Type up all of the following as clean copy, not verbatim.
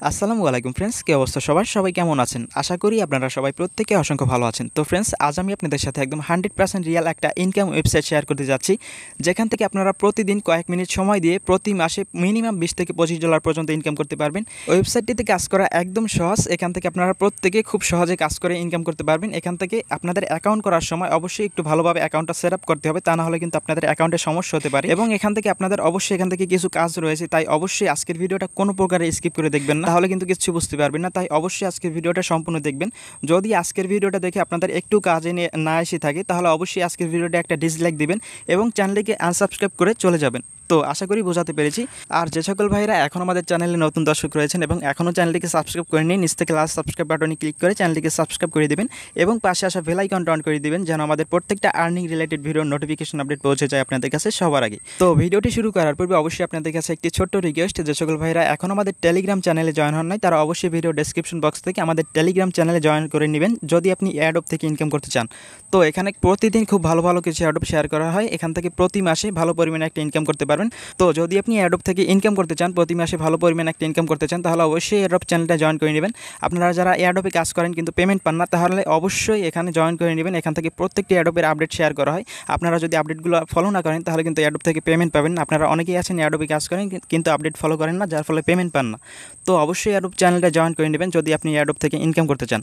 আসসালামু আলাইকুম ফ্রেন্ডস, কি অবস্থা সবার? সবাই কেমন আছেন? আশা করি আপনারা সবাই প্রত্যেকে অসংখ্য ভালো আছেন। তো ফ্রেন্ডস, আজ আমি আপনাদের সাথে একদম 100% রিয়াল একটা ইনকাম ওয়েবসাইট শেয়ার করতে যাচ্ছি, যেখান থেকে আপনারা প্রতিদিন কয়েক মিনিট সময় দিয়ে প্রতি মাসে মিনিমাম $20 থেকে $25 পর্যন্ত ইনকাম করতে পারবেন। ওয়েবসাইটটিতে কাজ করা একদম সহজ। এখান থেকে আপনারা প্রত্যেকে খুব সহজে কাজ করে ইনকাম করতে পারবেন। এখান থেকে আপনাদের অ্যাকাউন্ট করার সময় অবশ্যই একটু ভালোভাবে অ্যাকাউন্টটা সেট আপ করতে হবে, তা না হলে কিন্তু আপনাদের অ্যাকাউন্টে সমস্যা হতে পারে। এবং এখান থেকে আপনাদের অবশ্যই এখান থেকে কিছু কাজ রয়েছে, তাই অবশ্যই আজকের ভিডিওটা কোনো প্রকারে স্কিপ করে দেখবেন না, তাহলে কিন্তু কিছু বুঝতে পারবেন না। তাই অবশ্যই আজকের ভিডিওটা সম্পূর্ণ দেখবেন। যদি আজকের ভিডিওটা দেখে আপনাদের একটু কাজে না এসে থাকে, তাহলে অবশ্যই আজকের ভিডিওটা একটা ডিসলাইক দিবেন এবং চ্যানেলটিকে আনসাবস্ক্রাইব করে চলে যাবেন। তো আশা করি বোঝাতে পেরেছি। আর যে সকল ভাইরা এখন আমাদের চ্যানেলে নতুন দর্শক রয়েছেন এবং এখনও চ্যানেলটিকে সাবস্ক্রাইব করে নিন, নিচ থেকে লাস্ট সাবস্ক্রাইব বাটনে ক্লিক করে চ্যানেলটিকে সাবস্ক্রাইব করে দিবেন এবং পাশে আসা বেল আইকনটা অন করে দিবেন, যেন আমাদের প্রত্যেকটা আর্নিং রিলেটেড ভিডিওর নোটিফিকেশন আপডেট পৌঁছে যায় আপনাদের কাছে সবার আগে। তো ভিডিওটি শুরু করার পূর্বে অবশ্যই আপনাদের কাছে একটি ছোট্ট রিকোয়েস্ট, যে সকল ভাইরা এখন আমাদের টেলিগ্রাম চ্যানেলে জয়েন হন নাই, তারা অবশ্যই ভিডিও ডেসক্রিপশন বক্স থেকে আমাদের টেলিগ্রাম চ্যানেলে জয়েন করে নেবেন যদি আপনি এয়ারড্রপ থেকে ইনকাম করতে চান। তো এখানে প্রতিদিন খুব ভালো ভালো কিছু এয়ারড্রপ শেয়ার করা হয়। এখান থেকে প্রতি মাসে ভালো পরিমাণে একটা ইনকাম করতে পারবেন। তো যদি আপনি এয়ারড্রপ থেকে ইনকাম করতে চান, প্রতি মাসে ভালো পরিমাণে একটা ইনকাম করতে চান, তাহলে অবশ্যই এয়ারড্রপ চ্যানেলটা জয়েন করে নেবেন। আপনারা যারা এয়ারড্রপে কাজ করেন কিন্তু পেমেন্ট পান না, তাহলে অবশ্যই এখানে জয়েন করে নেবেন। এখান থেকে প্রত্যেকটি এয়ারড্রপের আপডেট শেয়ার করা হয়। আপনারা যদি আপডেটগুলো ফলো না করেন, তাহলে কিন্তু এয়ারড্রপ থেকে পেমেন্ট পাবেন না। আপনারা অনেকেই আছেন এয়ারড্রপে কাজ করেন কিন্তু আপডেট ফলো করেন না, যার ফলে পেমেন্ট পান না। তো অবশ্যই এয়ারড্রপ চ্যানেলটা জয়েন করে নেবেন যদি আপনি এয়ারড্রপ থেকে ইনকাম করতে চান।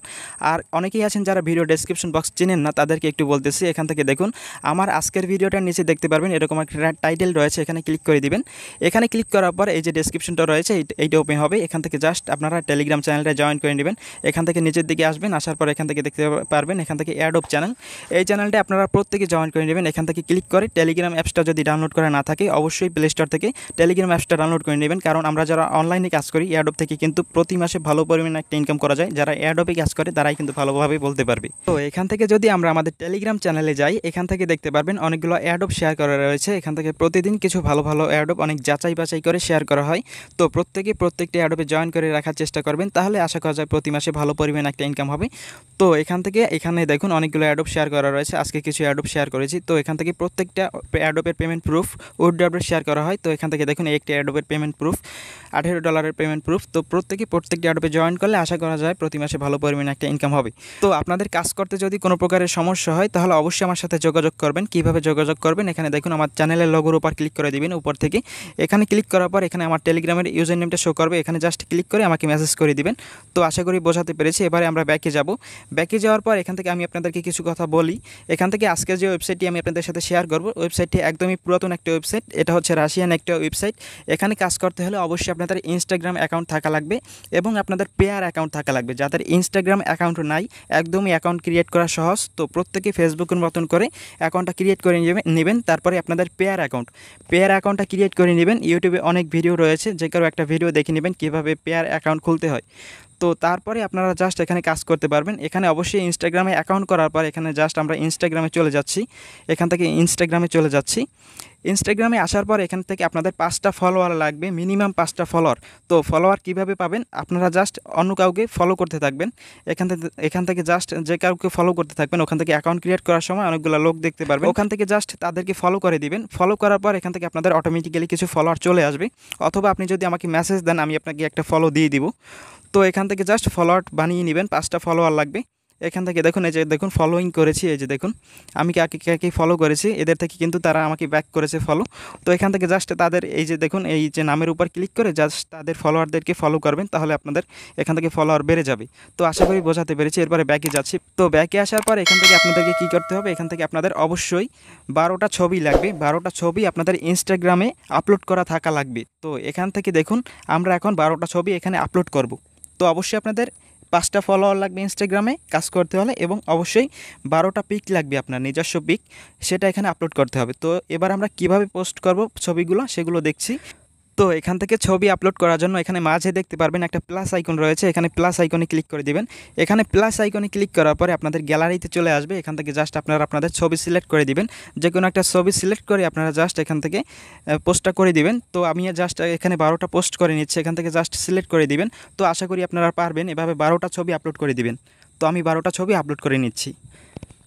আর অনেকেই আছেন যারা ভিডিও ডেসক্রিপশন বক্স চিনেন না, তাদেরকে একটু বলতেছি। এখান থেকে দেখুন, আমার আজকের ভিডিওটার নিচে দেখতে পারবেন এরকম একটা টাইটেল রয়েছে, এখানে ক্লিক করে দিবেন। এখানে ক্লিক করার পর এই যে ডেসক্রিপশনটা রয়েছে এইটা ওপেন হবে। এখান থেকে জাস্ট আপনারা টেলিগ্রাম চ্যানেলটা জয়েন করে নেবেন। এখান থেকে নিচের দিকে আসবেন, আসার পর এখান থেকে দেখতে পারবেন এখান থেকে এয়ারড্রপ চ্যানেল। এই চ্যানেলটা আপনারা প্রত্যেকে জয়েন করে নেবেন। এখান থেকে ক্লিক করে টেলিগ্রাম অ্যাপসটা যদি ডাউনলোড করা না থাকে, অবশ্যই প্লে স্টোর থেকে টেলিগ্রাম অ্যাপসটা ডাউনলোড করে নেবেন। কারণ আমরা যারা অনলাইনে কাজ করি এয়ারড্রপ থেকে কিন্তু প্রতি মাসে ভালো পরিমাণে একটা ইনকাম করা যায়। যারা এয়ারড্রপে কাজ করে তারাই কিন্তু ভালোভাবে বলতে পারবে। তো এখান থেকে যদি আমরা আমাদের টেলিগ্রাম চ্যানেলে যাই, এখান থেকে দেখতে পারবেন অনেকগুলো এয়ারড্রপ শেয়ার করা রয়েছে। এখান থেকে প্রতিদিন কিছু ভালো ভালো এয়ারড্রপ অনেক যাচাই বাছাই করে শেয়ার করা হয়। তো প্রত্যেকটি এয়ারড্রপে জয়েন করে রাখার চেষ্টা করবেন, তাহলে আশা করা যায় প্রতি মাসে ভালো পরিমাণে একটা ইনকাম হবে। তো এখানে দেখুন অনেকগুলো এয়ারড্রপ শেয়ার করা রয়েছে। আজকে কিছু এয়ারড্রপ শেয়ার করেছি। তো এখান থেকে প্রত্যেকটা এয়ারড্রপের পেমেন্ট প্রুফ উইথড্রপে শেয়ার করা হয়। তো এখান থেকে দেখুন একটি এয়ারড্রপের পেমেন্ট প্রুফ $18 পেমেন্ট প্রুফ। তো প্রত্যেকটি এয়ারড্রপে জয়েন করলে আশা করা যায় প্রতি মাসে ভালো পরিমাণে একটা ইনকাম হবে। তো আপনাদের কাজ করতে যদি কোনো প্রকারের সমস্যা হয়, তাহলে অবশ্যই আমার সাথে যোগাযোগ করবেন। কীভাবে যোগাযোগ করবেন, এখানে দেখুন আমার চ্যানেলের লোগোর উপর ক্লিক করে দিবেন উপর থেকে। এখানে ক্লিক করার পর এখানে আমার টেলিগ্রামের ইউজার নেমটা শো করবে, এখানে জাস্ট ক্লিক করে আমাকে মেসেজ করে দিবেন। তো আশা করি বোঝাতে পেরেছি। এবারে আমরা ব্যাকে যাব। ব্যাকে যাওয়ার পর এখান থেকে আমি আপনাদেরকে কিছু কথা বলি। এখান থেকে আজকের যে ওয়েবসাইটটি আমি আপনাদের সাথে শেয়ার করব, ওয়েবসাইটটি একদমই পুরাতন একটা ওয়েবসাইট। এটা হচ্ছে রাশিয়ান একটা ওয়েবসাইট। এখানে কাজ করতে হলে অবশ্যই আপনাদের ইনস্টাগ্রাম অ্যাকাউন্ট থাকা লাগবে এবং আপনাদের পেয়ার অ্যাকাউন্ট থাকা লাগবে। যাদের ইনস্টাগ্রাম অ্যাকাউন্ট নাই, একদমই অ্যাকাউন্ট ক্রিয়েট করা সহজ। তো প্রত্যেকে ফেসবুকের মতন করে অ্যাকাউন্টটা ক্রিয়েট করে নেবেন। তারপরে আপনাদের পেয়ার অ্যাকাউন্টটা ক্রিয়েট করে নেবেন। ইউটিউবে অনেক ভিডিও রয়েছে, যে কারো একটা ভিডিও দেখে নেবেন কীভাবে পেয়ার অ্যাকাউন্ট খুলতে হয়। তো তারপরে আপনারা জাস্ট এখানে কাজ করতে পারবেন। এখানে অবশ্যই ইনস্টাগ্রামে অ্যাকাউন্ট করার পর এখানে জাস্ট আমরা ইনস্টাগ্রামে চলে যাচ্ছি। এখান থেকে ইনস্টাগ্রামে চলে যাচ্ছি। ইনস্টাগ্রামে আসার পর এখান থেকে আপনাদের 5টা ফলোয়ার লাগবে, মিনিমাম 5টা ফলোয়ার। তো ফলোয়ার কীভাবে পাবেন, আপনারা জাস্ট অন্য কাউকে ফলো করতে থাকবেন। এখান থেকে জাস্ট যে কাউকে ফলো করতে থাকবেন, ওখান থেকে অ্যাকাউন্ট ক্রিয়েট করার সময় অনেকগুলো লোক দেখতে পারবেন। ওখান থেকে জাস্ট তাদেরকে ফলো করে দিবেন। ফলো করার পর এখান থেকে আপনাদের অটোমেটিক্যালি কিছু ফলোয়ার চলে আসবে, অথবা আপনি যদি আমাকে মেসেজ দেন আমি আপনাকে একটা ফলো দিয়ে দিব। তো এখান থেকে জাস্ট ফলোয়ার বানিয়ে নেবেন। 5টা ফলোয়ার লাগবে। এখান থেকে দেখুন, এই যে দেখুন ফলোইং করেছি, এই যে দেখুন আমি কাকে ফলো করেছি, এদের থেকে কিন্তু তারা আমাকে ব্যাক করেছে ফলো। তো এখান থেকে জাস্ট তাদের এই যে দেখুন এই যে নামের উপর ক্লিক করে জাস্ট তাদের ফলোয়ারদেরকে ফলো করবেন, তাহলে আপনাদের এখান থেকে ফলোয়ার বেড়ে যাবে। তো আশা করি বোঝাতে পেরেছি। এরপরে ব্যাকে যাচ্ছি। তো ব্যাকে আসার পর এখান থেকে আপনাদেরকে কী করতে হবে, এখান থেকে আপনাদের অবশ্যই 12টা ছবি লাগবে। 12টা ছবি আপনাদের ইনস্টাগ্রামে আপলোড করা থাকা লাগবে। তো এখান থেকে দেখুন আমরা এখন 12টা ছবি এখানে আপলোড করব। তো অবশ্যই আপনাদের 5টা ফলোয়ার লাগবে ইনস্টাগ্রামে কাজ করতে হলে, এবং অবশ্যই 12টা পিক লাগবে, আপনার নিজস্ব পিক, সেটা এখানে আপলোড করতে হবে। তো এবার আমরা কিভাবে পোস্ট করব ছবিগুলো সেগুলো দেখছি। তো এখান থেকে ছবি আপলোড করার জন্য এখানে মাঝে দেখতে পারবেন একটা প্লাস আইকন রয়েছে, এখানে প্লাস আইকনে ক্লিক করে দিবেন। এখানে প্লাস আইকনে ক্লিক করার পরে আপনাদের গ্যালারিতে চলে আসবে। এখান থেকে জাস্ট আপনারা আপনাদের ছবি সিলেক্ট করে দিবেন। যে কোনো একটা ছবি সিলেক্ট করে আপনারা জাস্ট এখান থেকে পোস্টটা করে দিবেন। তো আমি জাস্ট এখানে 12টা পোস্ট করে নিচ্ছি, এখান থেকে জাস্ট সিলেক্ট করে দিবেন। তো আশা করি আপনারা পারবেন, এভাবে 12টা ছবি আপলোড করে দিবেন। তো আমি 12টা ছবি আপলোড করে নিচ্ছি।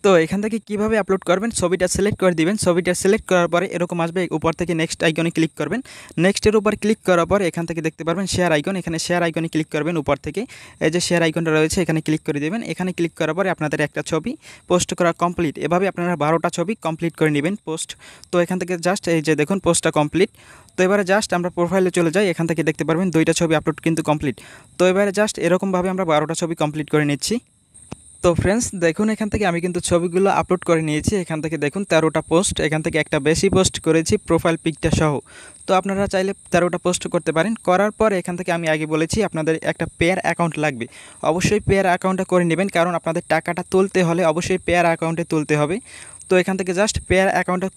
তো এখান থেকে কিভাবে আপলোড করবেন, ছবিটা সিলেক্ট করে দিবেন। ছবিটা সিলেক্ট করার পরে এরকম আসবে, উপর থেকে নেক্সট আইকনে ক্লিক করবেন। নেক্সটের উপর ক্লিক করার পর এখান থেকে দেখতে পারবেন শেয়ার আইকন, এখানে শেয়ার আইকনে ক্লিক করবেন। উপর থেকে এই যে শেয়ার আইকনটা রয়েছে এখানে ক্লিক করে দেবেন। এখানে ক্লিক করার পরে আপনাদের একটা ছবি পোস্ট করা কমপ্লিট। এভাবে আপনারা 12টা ছবি কমপ্লিট করে নেবেন পোস্ট। তো এখান থেকে জাস্ট এই যে দেখুন পোস্টটা কমপ্লিট। তো এবারে জাস্ট আমরা প্রোফাইলে চলে যাই, এখান থেকে দেখতে পারবেন 2টা ছবি আপলোড কিন্তু কমপ্লিট। তো এবারে জাস্ট এরকমভাবে আমরা 12টা ছবি কমপ্লিট করে নিচ্ছি। তো ফ্রেন্ডস দেখুন এখান থেকে আমি কিন্তু ছবিগুলো আপলোড করে নিয়েছি। এখান থেকে দেখুন 13টা পোস্ট, এখান থেকে একটা বেশি পোস্ট করেছি প্রোফাইল পিকটা সহ। তো আপনারা চাইলে 13টা পোস্ট করতে পারেন। করার পর এখান থেকে আমি আগে বলেছি আপনাদের একটা পেয়ার অ্যাকাউন্ট লাগবে। অবশ্যই পেয়ার অ্যাকাউন্টটা করে নেবেন, কারণ আপনাদের টাকাটা তুলতে হলে অবশ্যই পেয়ার অ্যাকাউন্টে তুলতে হবে। তো এখান থেকে জাস্ট পেয়ার অ্যাকাউন্টটা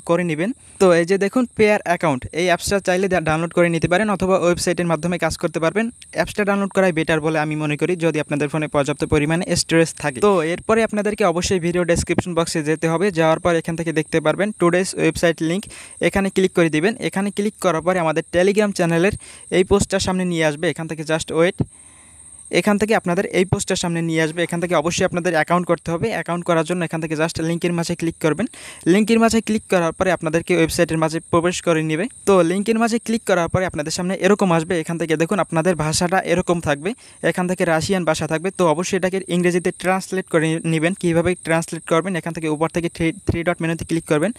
করে নেবেন। তো এই যে দেখুন পেয়ার অ্যাকাউন্ট, এই অ্যাপসটা চাইলে ডাউনলোড করে নিতে পারেন অথবা ওয়েবসাইটের মাধ্যমে কাজ করতে পারবেন। অ্যাপসটা ডাউনলোড করাই বেটার বলে আমি মনে করি, যদি আপনাদের ফোনে পর্যাপ্ত পরিমাণে স্টোরেজ থাকে। তো এরপরে আপনাদেরকে অবশ্যই ভিডিও ডেসক্রিপশন বক্সে যেতে হবে। যাওয়ার পর এখান থেকে দেখতে পারবেন টুডেস ওয়েবসাইট লিঙ্ক, এখানে ক্লিক করে দিবেন। এখানে ক্লিক করার পরে আমাদের টেলিগ্রাম চ্যানেলের এই পোস্টটার সামনে নিয়ে আসবে। এখান থেকে জাস্ট ওয়েট, এখান থেকে আপনাদের এই পোস্টের সামনে নিয়ে আসবে। এখান থেকে অবশ্যই আপনাদের অ্যাকাউন্ট করতে হবে। অ্যাকাউন্ট করার জন্য এখান থেকে জাস্ট লিঙ্কের মাঝে ক্লিক করবেন। লিঙ্কের মাঝে ক্লিক করার পরে আপনাদেরকে ওয়েবসাইটের মাঝে প্রবেশ করে নেবে। তো লিঙ্কের মাঝে ক্লিক করার পরে আপনাদের সামনে এরকম আসবে। এখান থেকে দেখুন আপনাদের ভাষাটা এরকম থাকবে, এখান থেকে রাশিয়ান ভাষা থাকবে। তো অবশ্যই এটাকে ইংরেজিতে ট্রান্সলেট করে নেবেন। কীভাবে ট্রান্সলেট করবেন, এখান থেকে উপর থেকে থ্রি ডট মেনুতে ক্লিক করবেন।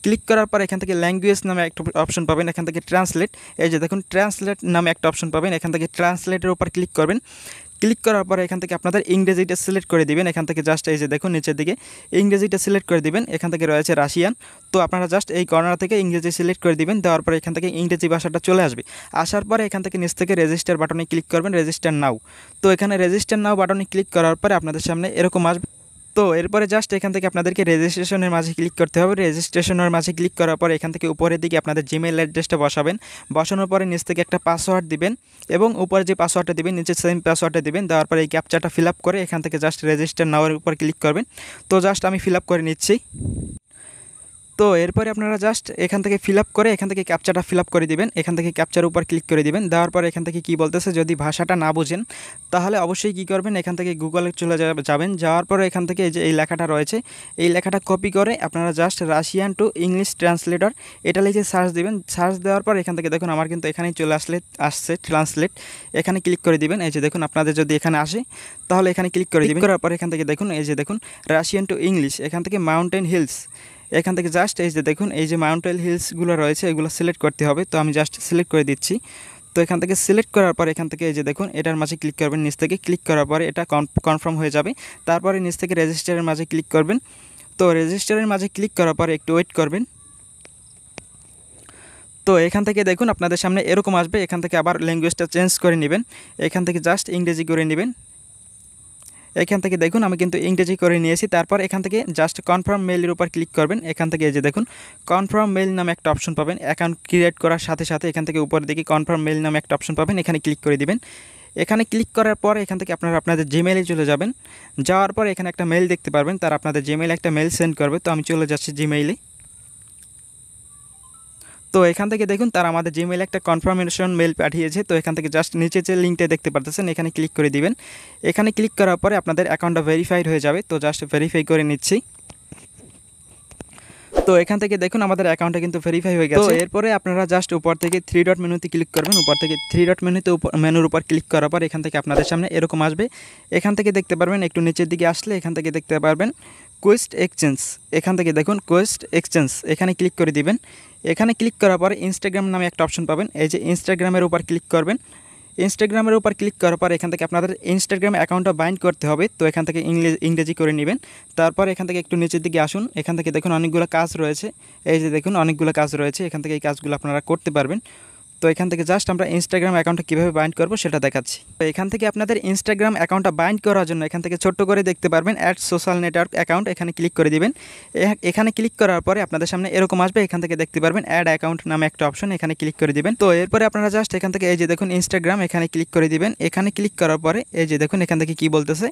ক্লিক করার পর এখান থেকে ল্যাঙ্গুয়েজ নামে একটা অপশন পাবেন, এখান থেকে ট্রান্সলেট, এই যে দেখুন ট্রান্সলেট নামে একটা অপশন পাবেন। এখান থেকে ট্রান্সলেটের উপর ক্লিক করবেন। ক্লিক করার পরে এখান থেকে আপনাদের ইংরেজিটা সিলেক্ট করে দিবেন। এখান থেকে জাস্ট এই যে দেখুন নিচের দিকে ইংরেজিটা সিলেক্ট করে দিবেন। এখান থেকে রয়েছে রাশিয়ান, তো আপনারা জাস্ট এই কর্নার থেকে ইংরেজি সিলেক্ট করে দিবেন। দেওয়ার পরে এখান থেকে ইংরেজি ভাষাটা চলে আসবে। আসার পরে এখান থেকে নিচ থেকে রেজিস্টার বাটনে ক্লিক করবেন, রেজিস্টার নাও। তো এখানে রেজিস্টার নাও বাটনে ক্লিক করার পরে আপনাদের সামনে এরকম আসবে। তো এরপরে জাস্ট এখান থেকে আপনাদেরকে রেজিস্ট্রেশনের মাঝে ক্লিক করতে হবে। রেজিস্ট্রেশনের মাঝে ক্লিক করার পরে এখান থেকে উপরের দিকে আপনাদের জিমেইল অ্যাড্রেসটা বসাবেন। বসানোর পরে নিচ থেকে একটা পাসওয়ার্ড দিবেন এবং উপরে যে পাসওয়ার্ডটা দিবেন নিচে সেম পাসওয়ার্ডটা দিবেন। দেওয়ার পরে এই ক্যাপচাটা ফিল আপ করে এখান থেকে জাস্ট রেজিস্টার নাওয়ের উপর ক্লিক করবেন। তো জাস্ট আমি ফিল আপ করে নিচ্ছি। তো এরপরে আপনারা জাস্ট এখান থেকে ফিল আপ করে এখান থেকে ক্যাপচাটা ফিল আপ করে দিবেন। এখান থেকে ক্যাপচার উপর ক্লিক করে দিবেন। দেওয়ার পরে এখান থেকে কি বলতেছে, যদি ভাষাটা না বুঝেন তাহলে অবশ্যই কি করবেন, এখান থেকে গুগলে চলে যাবেন। যাওয়ার পরে এখান থেকে এই যে এই লেখাটা রয়েছে, এই লেখাটা কপি করে আপনারা just Russian to English translator এটা লিখে সার্চ দিবেন। সার্চ দেওয়ার পর এখান থেকে দেখুন আমার কিন্তু এখানেই চলে আসছে ট্রান্সলেট, এখানে ক্লিক করে দিবেন। এই যে দেখুন আপনাদের যদি এখানে আসে তাহলে এখানে ক্লিক করে দিবেন। করার পর এখান থেকে দেখুন এই যে দেখুন রাশিয়ান টু ইংলিশ, এখান থেকে মাউন্টেন হিলস, এখান থেকে জাস্ট এই যে দেখুন এই যে মাউন্টেন হিলসগুলো রয়েছে এগুলো সিলেক্ট করতে হবে। তো আমি জাস্ট সিলেক্ট করে দিচ্ছি। তো এখান থেকে সিলেক্ট করার পর এখান থেকে এই যে দেখুন এটার মাঝে ক্লিক করবেন। নিচ থেকে ক্লিক করার পরে এটা কনফার্ম হয়ে যাবে। তারপরে নিচ থেকে রেজিস্টারের মাঝে ক্লিক করবেন। তো রেজিস্টারের মাঝে ক্লিক করার পরে একটু ওয়েট করবেন। তো এখান থেকে দেখুন আপনাদের সামনে এরকম আসবে। এখান থেকে আবার ল্যাঙ্গুয়েজটা চেঞ্জ করে নেবেন। এখান থেকে জাস্ট ইংরেজি করে নেবেন। এখান থেকে দেখুন আমি কিন্তু ইংরেজি করে নিয়েছি। তারপর এখান থেকে জাস্ট কনফার্ম মেইলের উপর ক্লিক করবেন। এখান থেকে এই যে দেখুন কনফার্ম মেইল নামে একটা অপশন পাবেন। অ্যাকাউন্ট ক্রিয়েট করার সাথে সাথে এখান থেকে উপরের দিকে কনফার্ম মেইল নামে একটা অপশন পাবেন, এখানে ক্লিক করে দিবেন। এখানে ক্লিক করার পর এখান থেকে আপনারা আপনাদের জিমেইলে চলে যাবেন। যাওয়ার পর এখানে একটা মেইল দেখতে পারবেন, তারা আপনাদের জিমেইলে একটা মেইল সেন্ড করবে। তো আমি চলে যাচ্ছি জিমেইলে। তো এখান থেকে দেখুন তারা আমাদের জিমেইলে একটা কনফার্মেশন মেইল পাঠিয়েছে। তো এখান থেকে জাস্ট নিচে যে লিঙ্কটা দেখতে পাচ্ছেন এখানে ক্লিক করে দিবেন। এখানে ক্লিক করার পরে আপনাদের অ্যাকাউন্টটা ভেরিফাইড হয়ে যাবে। তো জাস্ট ভেরিফাই করে নিচ্ছি। তো এখান থেকে দেখুন আমাদের অ্যাকাউন্টটা কিন্তু ভেরিফাই হয়ে গেছে। তো এরপরে আপনারা জাস্ট উপর থেকে থ্রি ডট মেনুতে ক্লিক করবেন। উপর থেকে থ্রি ডট মেনুর উপর ক্লিক করার পর এখান থেকে আপনাদের সামনে এরকম আসবে। এখান থেকে দেখতে পারবেন একটু নিচের দিকে আসলে এখান থেকে দেখতে পারবেন কোয়েস্ট এক্সচেঞ্জ। এখান থেকে দেখুন কোয়েস্ট এক্সচেঞ্জ, এখানে ক্লিক করে দিবেন। এখানে ক্লিক করার পরে ইনস্টাগ্রাম নামে একটা অপশন পাবেন। এই যে ইনস্টাগ্রামের উপর ক্লিক করবেন। ইনস্টাগ্রামের উপর ক্লিক করার পর এখান থেকে আপনাদের ইনস্টাগ্রাম অ্যাকাউন্টটা বাইন্ড করতে হবে। তো এখান থেকে ইংরেজি করে নেবেন। তারপর এখান থেকে একটু নিচের দিকে আসুন। এখান থেকে দেখুন অনেকগুলো কাজ রয়েছে। এই যে দেখুন অনেকগুলো কাজ রয়েছে, এখান থেকে এই কাজগুলো আপনারা করতে পারবেন। তো এখান থেকে জাস্ট আমরা ইনস্টাগ্রাম অ্যাকাউন্টটা কীভাবে বাইন্ড করবো সেটা দেখাচ্ছি। তো এখান থেকে আপনাদের ইনস্টাগ্রাম অ্যাকাউন্টটা বাইন্ড করার জন্য এখান থেকে ছোট্ট করে দেখতে পারবেন অ্যাড সোশ্যাল নেটওয়ার্ক অ্যাকাউন্ট, এখানে ক্লিক করে দিবেন। এখানে ক্লিক করার পরে আপনাদের সামনে এরকম আসবে। এখান থেকে দেখতে পারবেন অ্যাড অ্যাকাউন্ট নামে একটা অপশন, এখানে ক্লিক করে দিবেন। তো এরপরে আপনারা জাস্ট এখান থেকে এই যে দেখুন ইনস্টাগ্রাম, এখানে ক্লিক করে দিবেন। এখানে ক্লিক করার পরে এই যে দেখুন এখান থেকে কী বলতেছে,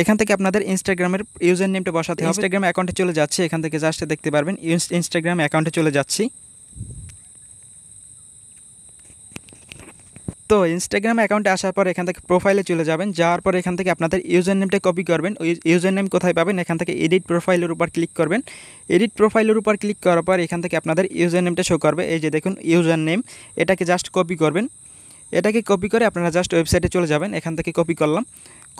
এখান থেকে আপনাদের ইনস্টাগ্রামের ইউজার নেমটা বসাতে হবে। ইনস্টাগ্রাম অ্যাকাউন্টে চলে যাচ্ছে, এখান থেকে জাস্ট দেখতে পারবেন ইনস্টাগ্রাম অ্যাকাউন্টে চলে যাচ্ছি। তো ইনস্টাগ্রাম অ্যাকাউন্টে আসার পর এখান থেকে প্রোফাইলে চলে যাবেন, যাওয়ার পর এখান থেকে আপনাদের ইউজার নেমটা কপি করবেন। ওই ইউজার নেম কোথায় পাবেন, এখান থেকে এডিট প্রোফাইলের উপর ক্লিক করবেন। এডিট প্রোফাইলের উপর ক্লিক করার পর এখান থেকে আপনাদের ইউজার নেমটা শো করবে। এই যে দেখুন ইউজার নেম, এটাকে জাস্ট কপি করবেন। এটাকে কপি করে আপনারা জাস্ট ওয়েবসাইটে চলে যাবেন। এখান থেকে কপি করলাম,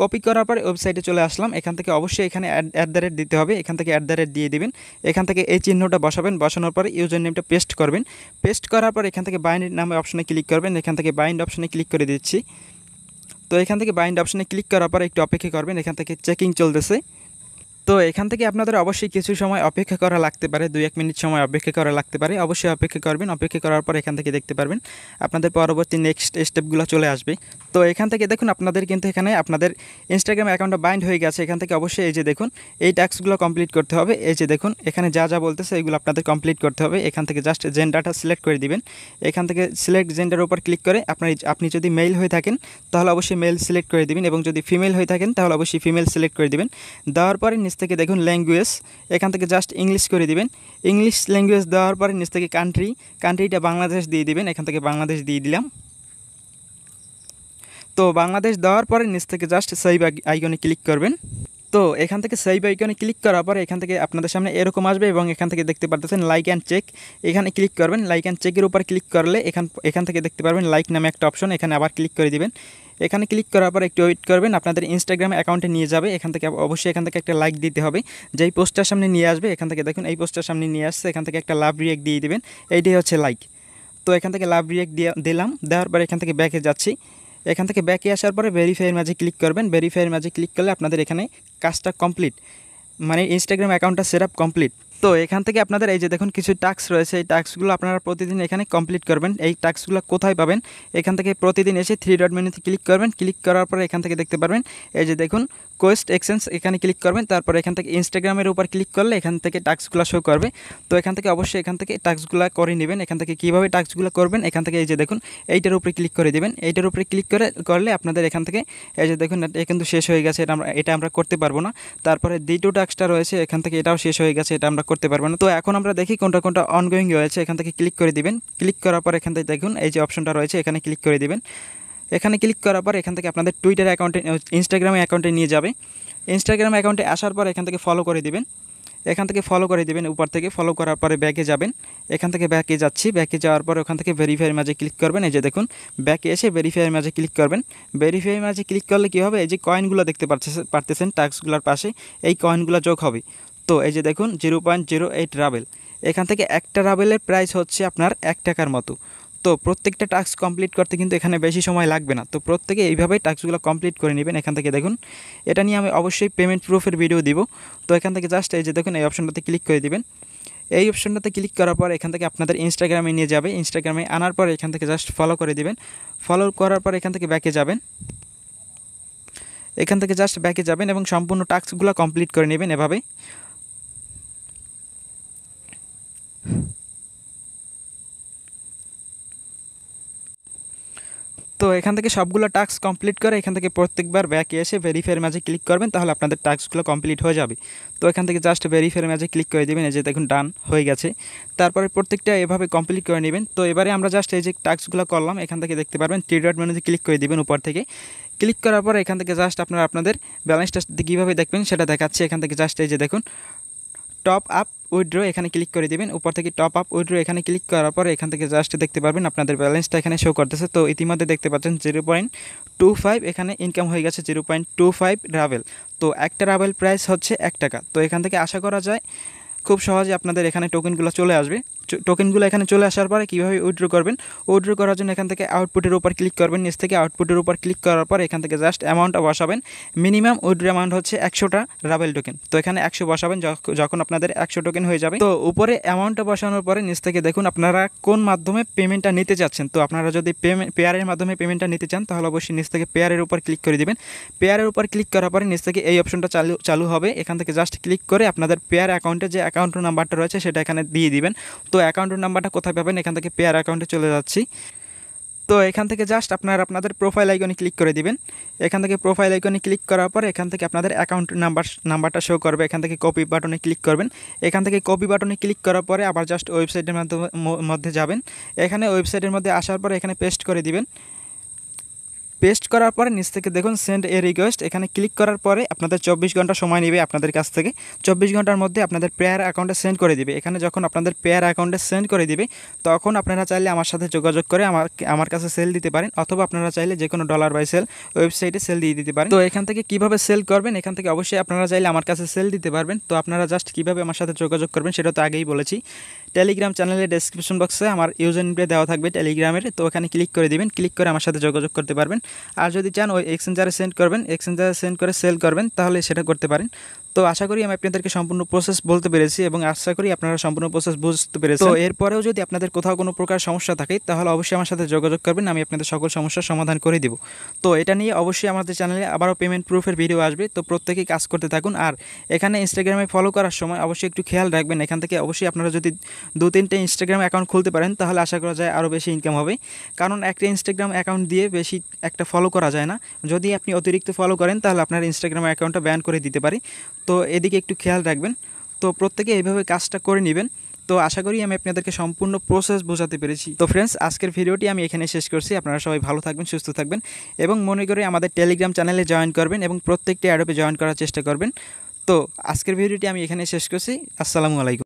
কপি করার পরে ওয়েবসাইটে চলে আসলাম। এখান থেকে অবশ্যই এখানে @ দিতে হবে, এখান থেকে @ দিয়ে দিবেন। এখান থেকে এই চিহ্নটা বসাবেন, বসানোর পরে ইউজার নেমটা পেস্ট করবেন। পেস্ট করার পর এখান থেকে বাইন্ড নামে অপশনে ক্লিক করবেন। এখান থেকে বাইন্ড অপশনে ক্লিক করে দিচ্ছি। তো এখান থেকে বাইন্ড অপশনে ক্লিক করার পর একটু অপেক্ষা করবেন, এখান থেকে চেকিং চলতেছে। তো এখান থেকে আপনাদের অবশ্যই কিছু সময় অপেক্ষা করা লাগতে পারে, 2-1 মিনিট সময় অপেক্ষা করা লাগতে পারে। অবশ্যই অপেক্ষা করবেন। অপেক্ষা করার পর এখান থেকে দেখতে পারবেন আপনাদের পরবর্তী নেক্সট স্টেপগুলো চলে আসবে। তো এখান থেকে দেখুন আপনাদের কিন্তু এখানে আপনাদের ইনস্টাগ্রাম অ্যাকাউন্টটা বাইন্ড হয়ে গেছে। এখান থেকে অবশ্যই এই যে দেখুন এই টাস্কগুলো কমপ্লিট করতে হবে। এই যে দেখুন এখানে যা যা বলতেছে এগুলো আপনাদের কমপ্লিট করতে হবে। এখান থেকে জাস্ট জেন্ডারটা সিলেক্ট করে দিবেন। এখান থেকে সিলেক্ট জেন্ডারের উপর ক্লিক করে আপনি যদি মেল হয়ে থাকেন তাহলে অবশ্যই মেল সিলেক্ট করে দিবেন, এবং যদি ফিমেল হয়ে থাকেন তাহলে অবশ্যই ফিমেল সিলেক্ট করে দিবেন। দেওয়ার পরে নিচ থেকে দেখুন ল্যাঙ্গুয়েজ, এখান থেকে জাস্ট ইংলিশ করে দিবেন। ইংলিশ ল্যাঙ্গুয়েজ দেওয়ার পরে নিচ থেকে কান্ট্রিটা বাংলাদেশ দিয়ে দিবেন। এখান থেকে বাংলাদেশ দিয়ে দিলাম। তো বাংলাদেশ দেওয়ার পরে নিচ থেকে জাস্ট সেভ আইকনে ক্লিক করবেন। তো এখান থেকে সেভ আইকনে ক্লিক করার পরে এখান থেকে আপনাদের সামনে এরকম আসবে, এবং এখান থেকে দেখতে পারতেছেন লাইক অ্যান্ড চেক, এখানে ক্লিক করবেন। লাইক অ্যান্ড চেকের উপর ক্লিক করলে এখান থেকে দেখতে পারবেন লাইক নামে একটা অপশন, এখানে আবার ক্লিক করে দিবেন। এখানে ক্লিক করার পর একটু ওয়েট করবেন, আপনাদের ইনস্টাগ্রাম অ্যাকাউন্টে নিয়ে যাবে। এখান থেকে অবশ্যই এখান থেকে একটা লাইক দিতে হবে, যেই পোস্টটার সামনে নিয়ে আসবে। এখান থেকে দেখুন এই পোস্টটার সামনে নিয়ে আসছে, এখান থেকে একটা লাভ রিয়েক্ট দিয়ে দিবেন, এইটাই হচ্ছে লাইক। তো এখান থেকে লাভ রিয়েক্ট দিলাম। দেওয়ার পরে এখান থেকে ব্যাকে যাচ্ছি। এখান থেকে ব্যাকে আসার পরে ভেরিফাইয়ের মাঝে ক্লিক করবেন। ভেরিফাইয়ের মাঝে ক্লিক করলে আপনাদের এখানে কাজটা কমপ্লিট, মানে ইনস্টাগ্রাম অ্যাকাউন্টটা সেটআপ কমপ্লিট। তো এখান থেকে আপনাদের এই যে দেখুন কিছু টাস্ক রয়েছে, এই টাস্কগুলো আপনারা প্রতিদিন এখানে কমপ্লিট করবেন। এই টাস্কগুলো কোথায় পাবেন, এখান থেকে প্রতিদিন এসে 3 ডট মেনুতে ক্লিক করবেন। ক্লিক করার পরে এখান থেকে দেখতে পারবেন এই যে দেখুন কোয়েস্ট এক্সচেঞ্জ, এখানে ক্লিক করবেন। তারপরে এখান থেকে ইনস্টাগ্রামের উপর ক্লিক করলে এখান থেকে টাস্কগুলো শো করবে। তো এখান থেকে অবশ্যই এখান থেকে টাস্কগুলো করে নেবেন। এখান থেকে কীভাবে টাস্কগুলো করবেন, এখান থেকে এই যে দেখুন এইটার উপরে ক্লিক করে দেবেন। এইটার উপরে ক্লিক করলে আপনাদের এখান থেকে এই যে দেখুন এটা কিন্তু শেষ হয়ে গেছে, এটা আমরা করতে পারবো না। তারপরে দ্বিতীয় টাস্কটা রয়েছে, এখান থেকে এটাও শেষ হয়ে গেছে, এটা আমরা করতে পারবো না। তো এখন আমরা দেখি কোনটা অনগোয়িং রয়েছে। এখান থেকে ক্লিক করে দিবেন। ক্লিক করার পর এখান থেকে দেখুন এই যে অপশনটা রয়েছে, এখানে ক্লিক করে দিবেন। এখানে ক্লিক করার পর এখান থেকে আপনাদের টুইটার অ্যাকাউন্টে, ইনস্টাগ্রাম অ্যাকাউন্টে নিয়ে যাবে। ইনস্টাগ্রাম অ্যাকাউন্টে আসার পর এখান থেকে ফলো করে দিবেন। এখান থেকে ফলো করে দিবেন, উপর থেকে ফলো করার পরে ব্যাকে যাবেন। এখান থেকে ব্যাকে যাচ্ছি। ব্যাকে যাওয়ার পর ওখান থেকে ভেরিফাইয়ের মাঝে ক্লিক করবেন। এই যে দেখুন ব্যাকে এসে ভেরিফাইয়ের মাঝে ক্লিক করবেন। ভেরিফাইয়ের মাঝে ক্লিক করলে কী হবে, এই যে কয়েনগুলো দেখতে পারতেছেন টাস্কগুলোর পাশে, এই কয়েনগুলো যোগ হবে। তো এই যে দেখুন 0.08 রাবেল, এখান থেকে একটা রাবেলের প্রাইস হচ্ছে আপনার 1 টাকার মতো। তো প্রত্যেকটা টাস্ক কমপ্লিট করতে কিন্তু এখানে বেশি সময় লাগবে না। তো প্রত্যেকে এইভাবেই টাস্কগুলো কমপ্লিট করে নেবেন। এখান থেকে দেখুন এটা নিয়ে আমি অবশ্যই পেমেন্ট প্রুফের ভিডিও দিব। তো এখান থেকে জাস্ট এই যে দেখুন এই অপশনটাতে ক্লিক করে দিবেন। এই অপশনটাতে ক্লিক করার পর এখান থেকে আপনাদের ইনস্টাগ্রামে নিয়ে যাবে। ইনস্টাগ্রামে আনার পর এখান থেকে জাস্ট ফলো করে দিবেন। ফলো করার পর এখান থেকে ব্যাকে যাবেন। এখান থেকে জাস্ট ব্যাকে যাবেন এবং সম্পূর্ণ টাস্কগুলো কমপ্লিট করে নেবেন এভাবে। তো এখান থেকে সবগুলো টাস্ক কমপ্লিট করে এখান থেকে প্রত্যেকবার ব্যাকে এসে ভেরিফাইয়ের মাঝে ক্লিক করবেন, তাহলে আপনাদের টাস্কগুলো কমপ্লিট হয়ে যাবে। তো এখান থেকে জাস্ট ভেরিফাইয়ের মাঝে ক্লিক করে দেবেন। এই যে দেখুন ডান হয়ে গেছে। তারপরে প্রত্যেকটা এভাবে কমপ্লিট করে নেবেন। তো এবারে আমরা জাস্ট এই যে টাস্কগুলো করলাম, এখান থেকে দেখতে পারবেন 3 ডট মেনুতে ক্লিক করে দেবেন উপর থেকে। ক্লিক করার পর এখান থেকে জাস্ট আপনাদের ব্যালেন্সটা কীভাবে দেখবেন সেটা দেখাচ্ছে। এখান থেকে জাস্ট এই যে দেখুন টপ আপ উইথড্র, এখানে ক্লিক করে দিবেন। উপর থেকে টপ আপ উইথড্র এখানে ক্লিক করার পর এখান থেকে জাস্ট দেখতে পারবেন আপনাদের ব্যালেন্সটা এখানে শো করতেছে। তো ইতিমধ্যে দেখতে পাচ্ছেন 0.25 এখানে ইনকাম হয়ে গেছে, 0.25 রাবেল। তো একটা রাবেল প্রাইস হচ্ছে 1 টাকা। তো এখান থেকে আশা করা যায় খুব সহজে আপনাদের এখানে টোকেনগুলো চলে আসবে। টোকেনগুলো এখানে চলে আসার পরে কীভাবে উইথড্র করবেন, উইথড্র করার জন্য এখান থেকে আউটপুটের উপর ক্লিক করবেন। নিচ থেকে আউটপুটের উপর ক্লিক করার পর এখান থেকে জাস্ট অ্যামাউন্টটা বসাবেন। মিনিমাম উইথড্র অ্যামাউন্ট হচ্ছে 100টা রাবেল টোকেন। তো এখানে 100 বসাবেন যখন আপনাদের 100 টোকেন হয়ে যাবে। তো উপরে অ্যামাউন্টটা বসানোর পরে নিচ থেকে দেখুন আপনারা কোন মাধ্যমে পেমেন্টটা নিতে চাচ্ছেন। তো আপনারা যদি পেয়ারের মাধ্যমে পেমেন্টটা নিতে চান তাহলে অবশ্যই নিচ থেকে পেয়ারের উপর ক্লিক করে দিবেন। পেয়ারের উপর ক্লিক করার পরে নিচ থেকে এই অপশনটা চালু হবে। এখান থেকে জাস্ট ক্লিক করে আপনাদের পেয়ার অ্যাকাউন্টে যে অ্যাকাউন্ট নাম্বারটা রয়েছে সেটা এখানে দিয়ে দিবেন। তো অ্যাকাউন্ট নাম্বারটা কোথায় পাবেন, এখান থেকে পেয়ার অ্যাকাউন্টে চলে যাচ্ছি। তো এখান থেকে জাস্ট আপনাদের প্রোফাইল আইকনে ক্লিক করে দিবেন। এখান থেকে প্রোফাইল আইকনে ক্লিক করার পর এখান থেকে আপনাদের অ্যাকাউন্ট নাম্বারটা শো করবে। এখান থেকে কপি বাটনে ক্লিক করবেন। এখান থেকে কপি বাটনে ক্লিক করার পরে আবার জাস্ট ওয়েবসাইটের মধ্যে যাবেন। এখানে ওয়েবসাইটের মধ্যে আসার পরে এখানে পেস্ট করে দিবেন। পেস্ট করার পরে নিচ থেকে দেখুন সেন্ড এ রিকোয়েস্ট, এখানে ক্লিক করার পরে আপনাদের 24 ঘন্টা সময় নেবে আপনাদের কাছ থেকে। 24 ঘন্টার মধ্যে আপনাদের পেয়ার অ্যাকাউন্টে সেন্ড করে দিবে। এখানে যখন আপনাদের পেয়ার অ্যাকাউন্টে সেন্ড করে দিবে তখন আপনারা চাইলে আমার সাথে যোগাযোগ করে আমার কাছে সেল দিতে পারেন, অথবা আপনারা চাইলে যে কোনো ডলার বাই সেল ওয়েবসাইটে সেল দিয়ে দিতে পারেন। তো এখান থেকে কিভাবে সেল করবেন, এখান থেকে অবশ্যই আপনারা চাইলে আমার কাছে সেল দিতে পারবেন। তো আপনারা জাস্ট কীভাবে আমার সাথে যোগাযোগ করবেন সেটা তো আগেই বলেছি। টেলিগ্রাম চ্যানেলের ডেসক্রিপশন বক্সে আমার ইউজার নেমটা দেওয়া থাকবে টেলিগ্রামের, তো ওখানে ক্লিক করে দিবেন। ক্লিক করে আমার সাথে যোগাযোগ করতে পারবেন। আর যদি চান ওই এক্সচেঞ্জারে সেন্ড করবেন, এক্সচেঞ্জারে সেন্ড করে সেল করবেন, তাহলে সেটা করতে পারেন। তো আশা করি আমি আপনাদেরকে সম্পূর্ণ প্রসেস বলতে পেরেছি এবং আশা করি আপনারা সম্পূর্ণ প্রসেস বুঝতে পেরেছেন। তো এরপরেও যদি আপনাদের কোথাও কোনো প্রকার সমস্যা থাকে তাহলে অবশ্যই আমার সাথে যোগাযোগ করবেন, আমি আপনাদের সকল সমস্যার সমাধান করে দেব। তো এটা নিয়ে অবশ্যই আমাদের চ্যানেলে আবারও পেমেন্ট প্রুফের ভিডিও আসবে, তো প্রত্যেকেই কাজ করতে থাকুন। আর এখানে ইনস্টাগ্রামে ফলো করার সময় অবশ্যই একটু খেয়াল রাখবেন, এখান থেকে অবশ্যই আপনারা যদি 2-3টে ইনস্টাগ্রাম অ্যাকাউন্ট খুলতে পারেন তাহলে আশা করা যায় আরও বেশি ইনকাম হবে। কারণ একটা ইনস্টাগ্রাম অ্যাকাউন্ট দিয়ে বেশি একটা ফলো করা যায় না, যদি আপনি অতিরিক্ত ফলো করেন তাহলে আপনার ইনস্টাগ্রাম অ্যাকাউন্টটা ব্যান করে দিতে পারে। তো এদিকে একটু খেয়াল রাখবেন। তো প্রত্যেকে এইভাবে কাজটা করে নেবেন। তো আশা করি আমি আপনাদেরকে সম্পূর্ণ প্রসেস বোঝাতে পেরেছি। তো ফ্রেন্ডস, আজকের ভিডিওটি আমি এখানে শেষ করছি। আপনারা সবাই ভালো থাকবেন, সুস্থ থাকবেন এবং মনে করে আমাদের টেলিগ্রাম চ্যানেলে জয়েন করবেন এবং প্রত্যেকটি অ্যাডপে জয়েন করার চেষ্টা করবেন। তো আজকের ভিডিওটি আমি এখানে শেষ করছি। আসসালামু আলাইকুম।